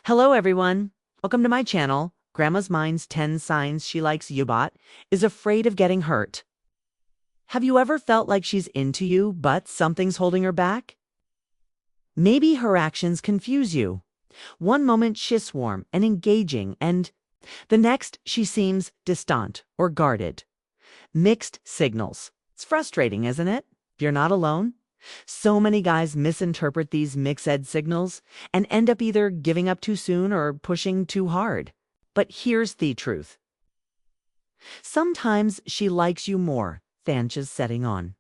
Hello, everyone. Welcome to my channel. Grandma's Mind's 10 Signs She Likes You But is afraid of getting hurt. Have you ever felt like she's into you, but something's holding her back? Maybe her actions confuse you. One moment she's warm and engaging, and the next she seems distant or guarded. Mixed signals. It's frustrating, isn't it? You're not alone. So many guys misinterpret these mixed signals and end up either giving up too soon or pushing too hard. But here's the truth. Sometimes she likes you more than just setting on.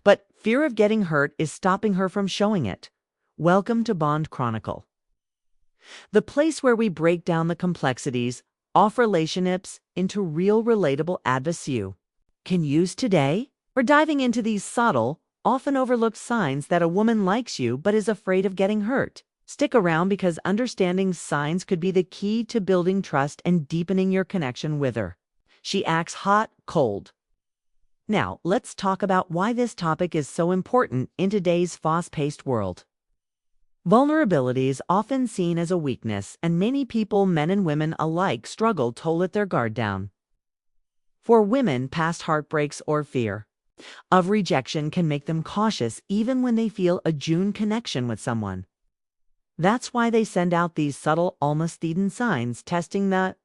But fear of getting hurt is stopping her from showing it. Welcome to Bond Chronicle, the place where we break down the complexities of relationships into real relatable advice you can use today. We're diving into these subtle, often overlooked signs that a woman likes you but is afraid of getting hurt. Stick around because understanding signs could be the key to building trust and deepening your connection with her. She acts hot, cold. Now, let's talk about why this topic is so important in today's fast-paced world. Vulnerability is often seen as a weakness, and many people, men and women alike, struggle to let their guard down. For women, past heartbreaks or fear of rejection can make them cautious even when they feel a genuine connection with someone. That's why they send out these subtle, almost hidden signs, testing the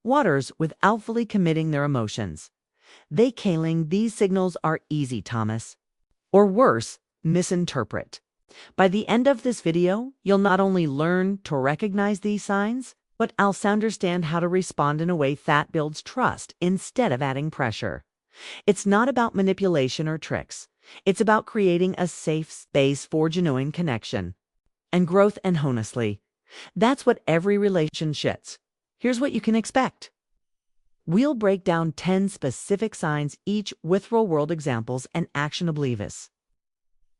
waters without fully committing their emotions. These signals are easy, Thomas. Or worse, misinterpret. By the end of this video, you'll not only learn to recognize these signs, but also understand how to respond in a way that builds trust instead of adding pressure. It's not about manipulation or tricks. It's about creating a safe space for genuine connection and growth, and honestly, that's what every relationship. Here's what you can expect. We'll break down 10 specific signs, each with real-world examples and actionable advice.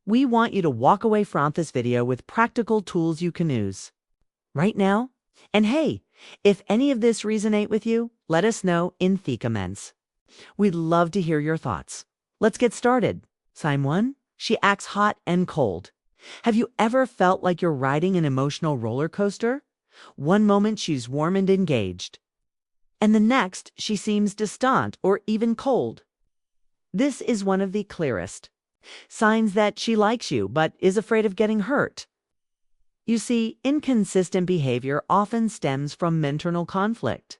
We want you to walk away from this video with practical tools you can use right now. And hey, if any of this resonates with you, let us know in the comments. We'd love to hear your thoughts. Let's get started. Sign 1. She acts hot and cold. Have you ever felt like you're riding an emotional roller coaster? One moment she's warm and engaged, and the next she seems distant or even cold. This is one of the clearest signs that she likes you but is afraid of getting hurt. You see, inconsistent behavior often stems from internal conflict.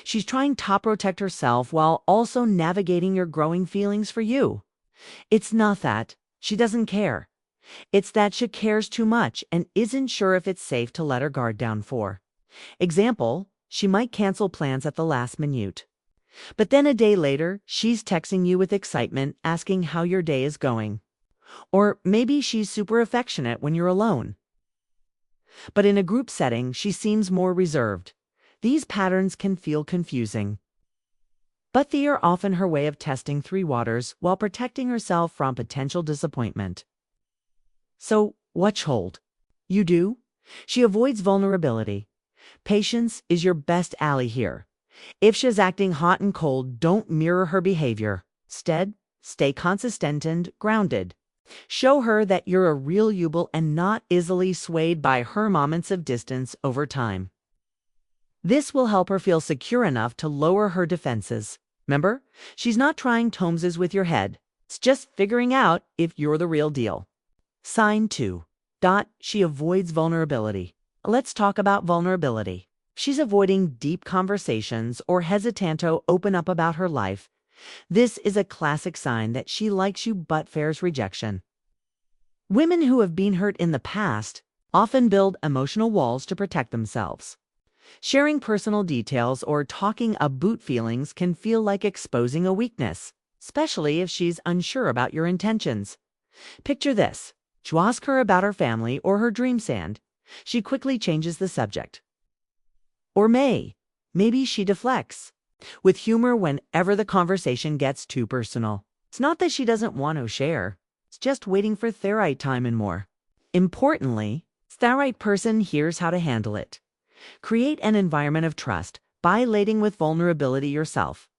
She's trying to protect herself while also navigating your growing feelings for you. It's not that she doesn't care. It's that she cares too much and isn't sure if it's safe to let her guard down. For example, she might cancel plans at the last minute. But then a day later, she's texting you with excitement, asking how your day is going. Or maybe she's super affectionate when you're alone, but in a group setting, she seems more reserved. These patterns can feel confusing, but they are often her way of testing three waters while protecting herself from potential disappointment. So, what should you do? She avoids vulnerability. Patience is your best ally here. If she's acting hot and cold, don't mirror her behavior. Instead, stay consistent and grounded. Show her that you're a real you and not easily swayed by her moments of distance over time. This will help her feel secure enough to lower her defenses. Remember, she's not trying tomes with your head. It's just figuring out if you're the real deal. Sign 2. She avoids vulnerability. Let's talk about vulnerability. She's avoiding deep conversations or hesitant to open up about her life. This is a classic sign that she likes you but fears rejection. Women who have been hurt in the past often build emotional walls to protect themselves. Sharing personal details or talking about feelings can feel like exposing a weakness, especially if she's unsure about your intentions. Picture this. You ask her about her family or her dream sand. She quickly changes the subject. Or maybe she deflects with humor whenever the conversation gets too personal. It's not that she doesn't want to share. It's just waiting for the right time and more. Importantly, the right person hears how to handle it. Create an environment of trust by leading with vulnerability yourself.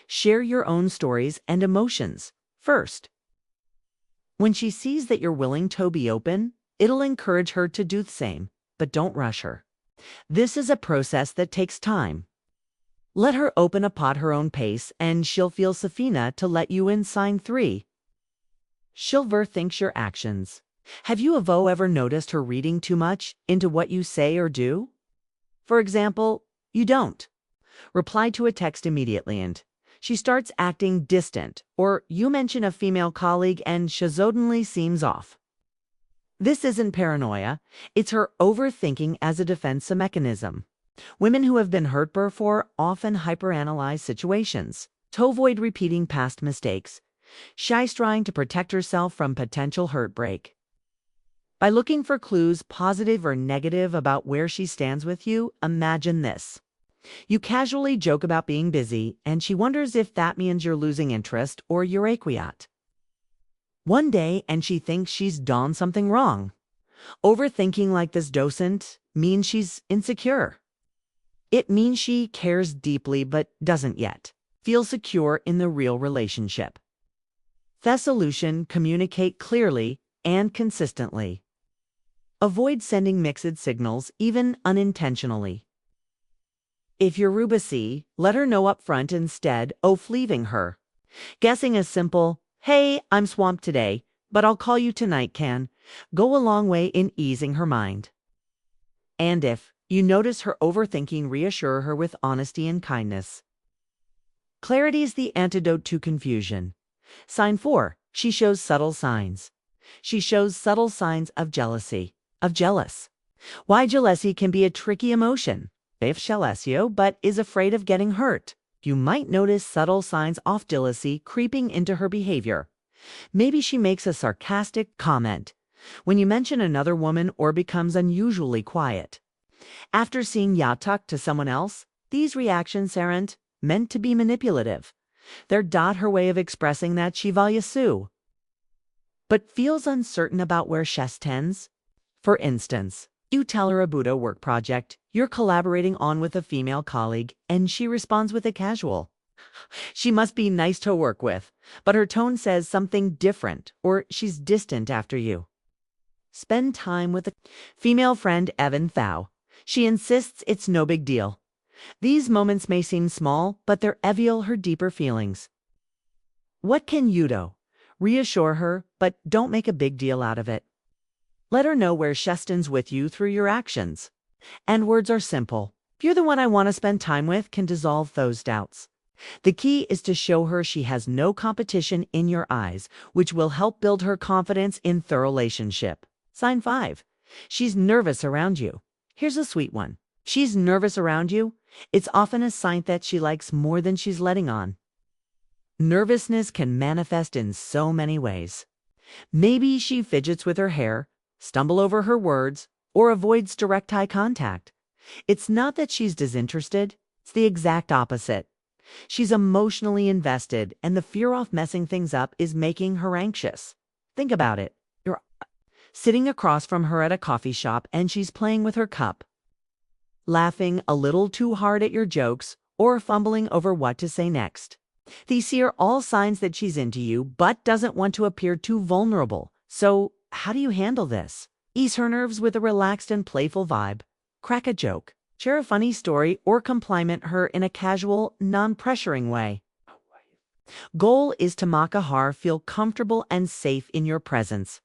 Share your own stories and emotions first. When she sees that you're willing to be open, it'll encourage her to do the same, but don't rush her. This is a process that takes time. Let her open a pot her own pace, and she'll feel Safina to let you in. Sign 3. She'll overthink your actions. Have you ever noticed her reading too much into what you say or do? For example, you don't reply to a text immediately and she starts acting distant, or you mention a female colleague and she suddenly seems off. This isn't paranoia, it's her overthinking as a defense mechanism. Women who have been hurt before often hyperanalyze situations to avoid repeating past mistakes. She's trying to protect herself from potential heartbreak. By looking for clues, positive or negative, about where she stands with you, imagine this. You casually joke about being busy, and she wonders if that means you're losing interest or you're quiet. One day, and she thinks she's done something wrong. Overthinking like this doesn't mean she's insecure. It means she cares deeply but doesn't yet feel secure in the real relationship. The solution: communicate clearly and consistently. Avoid sending mixed signals, even unintentionally. If you're rubusy, let her know up front instead of leaving her. Guessing a simple, "Hey, I'm swamped today, but I'll call you tonight," can go a long way in easing her mind. And if you notice her overthinking, reassure her with honesty and kindness. Clarity is the antidote to confusion. Sign 4. She shows subtle signs. She shows subtle signs of jealousy. Jealous. Why jealousy can be a tricky emotion. If jealousy but is afraid of getting hurt, you might notice subtle signs of jealousy creeping into her behavior. Maybe she makes a sarcastic comment when you mention another woman or becomes unusually quiet after seeing you talk to someone else. These reactions aren't meant to be manipulative. They're her way of expressing that she values you, but feels uncertain about where she stands. For instance, you tell her about a work project you're collaborating on with a female colleague, and she responds with a casual, "She must be nice to work with," but her tone says something different, or she's distant after you. Spend time with a female friend, Evan Thou. She insists it's no big deal. These moments may seem small, but they're reveal her deeper feelings. What can you do? Reassure her, but don't make a big deal out of it. Let her know where she stands with you through your actions. And words are simple. "You're the one I want to spend time with," can dissolve those doubts. The key is to show her she has no competition in your eyes, which will help build her confidence in the relationship. Sign 5. She's nervous around you. Here's a sweet one. She's nervous around you. It's often a sign that she likes more than she's letting on. Nervousness can manifest in so many ways. Maybe she fidgets with her hair, stumbles over her words, or avoids direct eye contact. It's not that she's disinterested, it's the exact opposite. She's emotionally invested, and the fear of messing things up is making her anxious. Think about it. You're sitting across from her at a coffee shop, and she's playing with her cup, laughing a little too hard at your jokes, or fumbling over what to say next. These are all signs that she's into you, but doesn't want to appear too vulnerable. So, how do you handle this? Ease her nerves with a relaxed and playful vibe. Crack a joke, share a funny story, or compliment her in a casual, non-pressuring way. Goal is to make her feel comfortable and safe in your presence.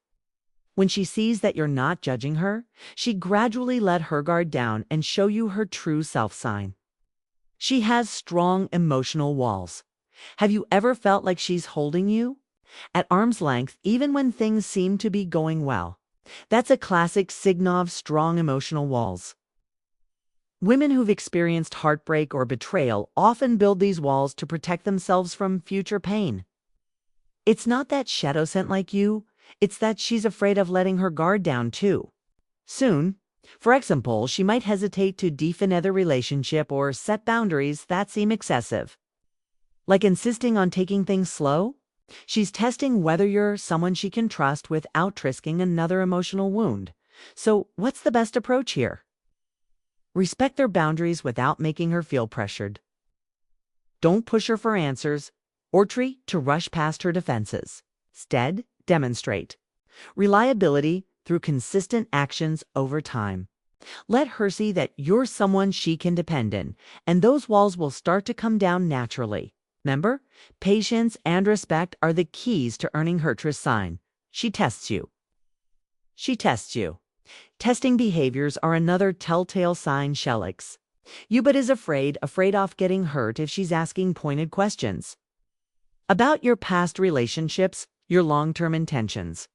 When she sees that you're not judging her, she gradually let her guard down and show you her true self sign. She has strong emotional walls. Have you ever felt like she's holding you at arm's length even when things seem to be going well? That's a classic signal of strong emotional walls. Women who've experienced heartbreak or betrayal often build these walls to protect themselves from future pain. It's not that shadow scent like you, it's that she's afraid of letting her guard down too soon. For example, she might hesitate to deepen the relationship or set boundaries that seem excessive. Like insisting on taking things slow? She's testing whether you're someone she can trust without risking another emotional wound. So, what's the best approach here? Respect their boundaries without making her feel pressured. Don't push her for answers or try to rush past her defenses. Instead, demonstrate reliability through consistent actions over time. Let her see that you're someone she can depend on, and those walls will start to come down naturally. Remember, patience and respect are the keys to earning her trust sign. She tests you. She tests you. Testing behaviors are another telltale sign she likes you but is afraid of getting hurt if she's asking pointed questions about your past relationships, your long-term intentions.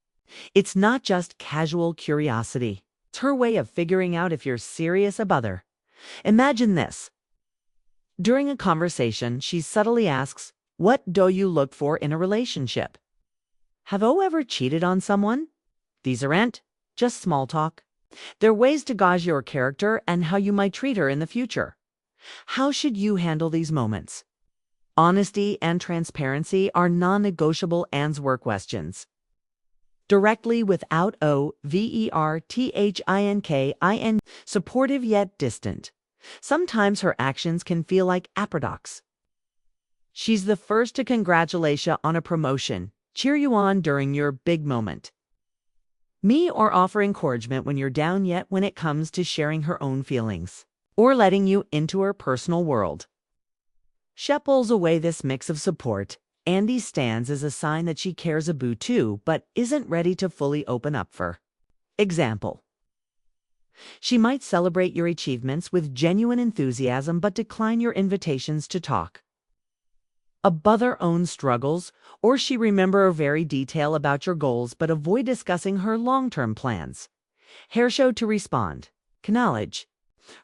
It's not just casual curiosity. It's her way of figuring out if you're serious about her. Imagine this. During a conversation, she subtly asks, "What do you look for in a relationship? Have you ever cheated on someone?" These aren't just small talk. They're ways to gauge your character and how you might treat her in the future. How should you handle these moments? Honesty and transparency are non-negotiable answer questions. Directly without overthinking, supportive yet distant. Sometimes her actions can feel like a paradox. She's the first to congratulate you on a promotion, cheer you on during your big moment, or offer encouragement when you're down, yet when it comes to sharing her own feelings or letting you into her personal world, she pulls away. This mix of support, Andy, stands as a sign that she cares about too, but isn't ready to fully open up. For example, she might celebrate your achievements with genuine enthusiasm but decline your invitations to talk about her own struggles, or she remember very detail about your goals but avoid discussing her long-term plans. Hair show to respond. Acknowledge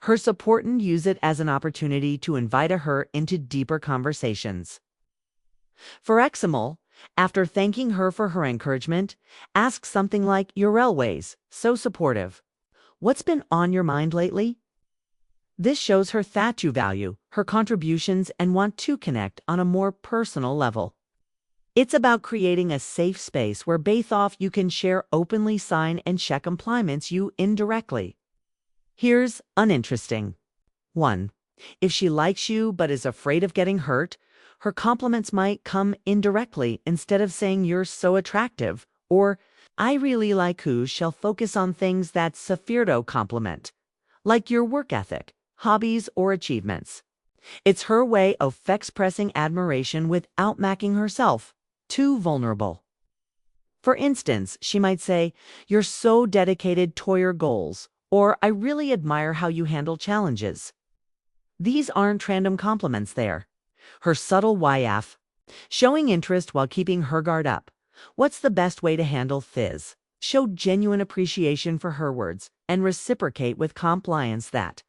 her support and use it as an opportunity to invite her into deeper conversations. For example, after thanking her for her encouragement, ask something like, "You're always so supportive. What's been on your mind lately?" This shows her that you value her contributions and want to connect on a more personal level. It's about creating a safe space where both of you can share openly, sign and check compliments you indirectly. Here's uninteresting. 1. If she likes you but is afraid of getting hurt, her compliments might come indirectly. Instead of saying "you're so attractive" or "I really like you," she'll focus on things that Safirdo compliment, like your work ethic, hobbies, or achievements. It's her way of expressing admiration without making herself too vulnerable. For instance, she might say, "You're so dedicated to your goals," or "I really admire how you handle challenges." These aren't random compliments, they're her subtle YF, showing interest while keeping her guard up. What's the best way to handle this? Show genuine appreciation for her words and reciprocate with compliance that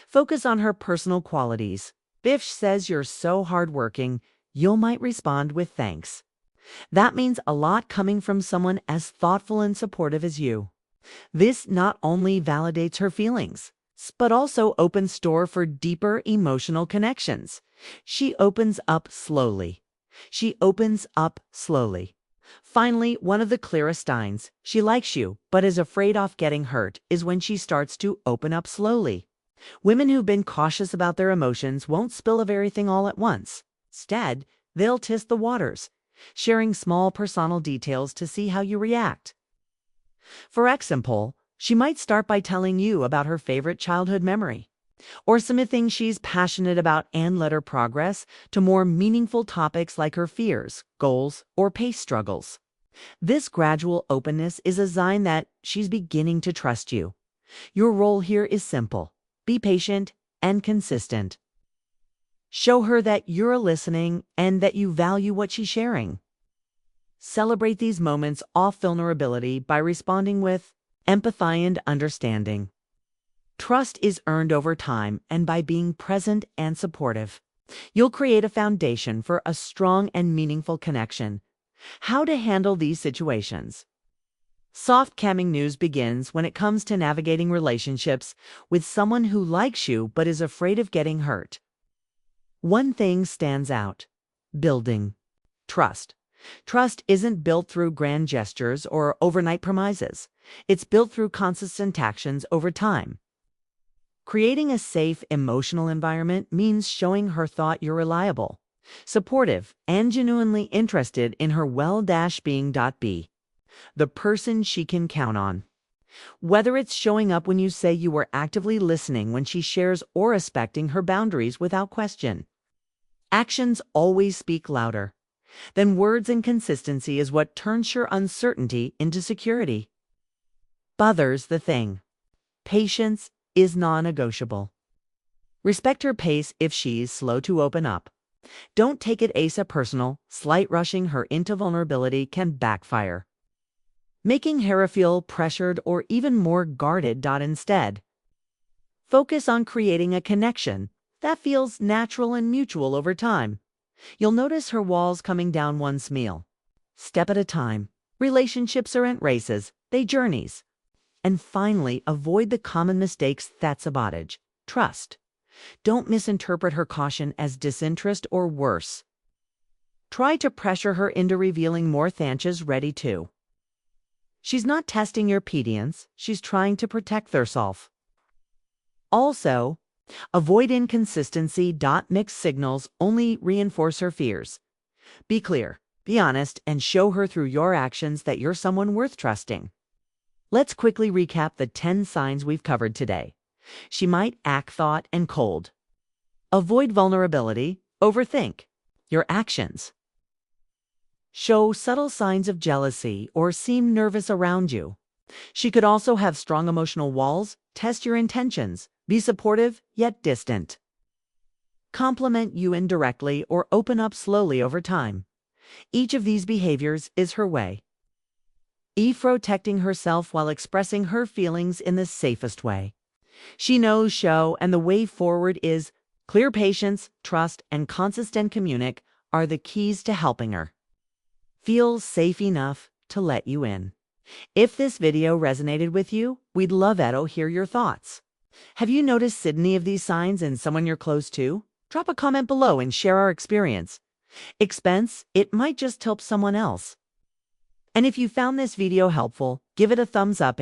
focus on her personal qualities. If she says "you're so hardworking," you might respond with "thanks." That means a lot coming from someone as thoughtful and supportive as you. This not only validates her feelings, but also opens door for deeper emotional connections. She opens up slowly. She opens up slowly. Finally, one of the clearest signs she likes you but is afraid of getting hurt is when she starts to open up slowly. Women who've been cautious about their emotions won't spill everything all at once. Instead, they'll test the waters, sharing small personal details to see how you react. For example, she might start by telling you about her favorite childhood memory, or something she's passionate about, and let her progress to more meaningful topics like her fears, goals, or pace struggles. This gradual openness is a sign that she's beginning to trust you. Your role here is simple. Be patient and consistent. Show her that you're listening and that you value what she's sharing. Celebrate these moments of vulnerability by responding with empathy and understanding. Trust is earned over time, and by being present and supportive, you'll create a foundation for a strong and meaningful connection. How to handle these situations? Soft calming news begins when it comes to navigating relationships with someone who likes you but is afraid of getting hurt. One thing stands out: building trust. Trust isn't built through grand gestures or overnight promises. It's built through consistent actions over time. Creating a safe, emotional environment means showing her that you're reliable, supportive, and genuinely interested in her well-being. The person she can count on. Whether it's showing up when you say you were actively listening when she shares or respecting her boundaries without question. Actions always speak louder than words, and consistency is what turns your uncertainty into security. Others the thing. Patience is non-negotiable. Respect her pace if she's slow to open up. Don't take it as a personal, slight rushing her into vulnerability can backfire, making her feel pressured or even more guarded. Instead, focus on creating a connection that feels natural and mutual over time. You'll notice her walls coming down one small step at a time. Relationships aren't races, they journeys. And finally, avoid the common mistakes that sabotage trust. Don't misinterpret her caution as disinterest or worse. Try to pressure her into revealing more than she's ready to. She's not testing your patience, she's trying to protect herself. Also, avoid inconsistency. Mixed signals only reinforce her fears. Be clear, be honest, and show her through your actions that you're someone worth trusting. Let's quickly recap the 10 signs we've covered today. She might act thought and cold. Avoid vulnerability. Overthink your actions. Show subtle signs of jealousy or seem nervous around you. She could also have strong emotional walls. Test your intentions. Be supportive yet distant. Compliment you indirectly or open up slowly over time. Each of these behaviors is her way. Protecting herself while expressing her feelings in the safest way. She knows show, and the way forward is clear. Patience, trust, and consistent communication are the keys to helping her feel safe enough to let you in. If this video resonated with you, we'd love to hear your thoughts. Have you noticed any of these signs in someone you're close to? Drop a comment below and share our experience. It might just help someone else. And if you found this video helpful, give it a thumbs up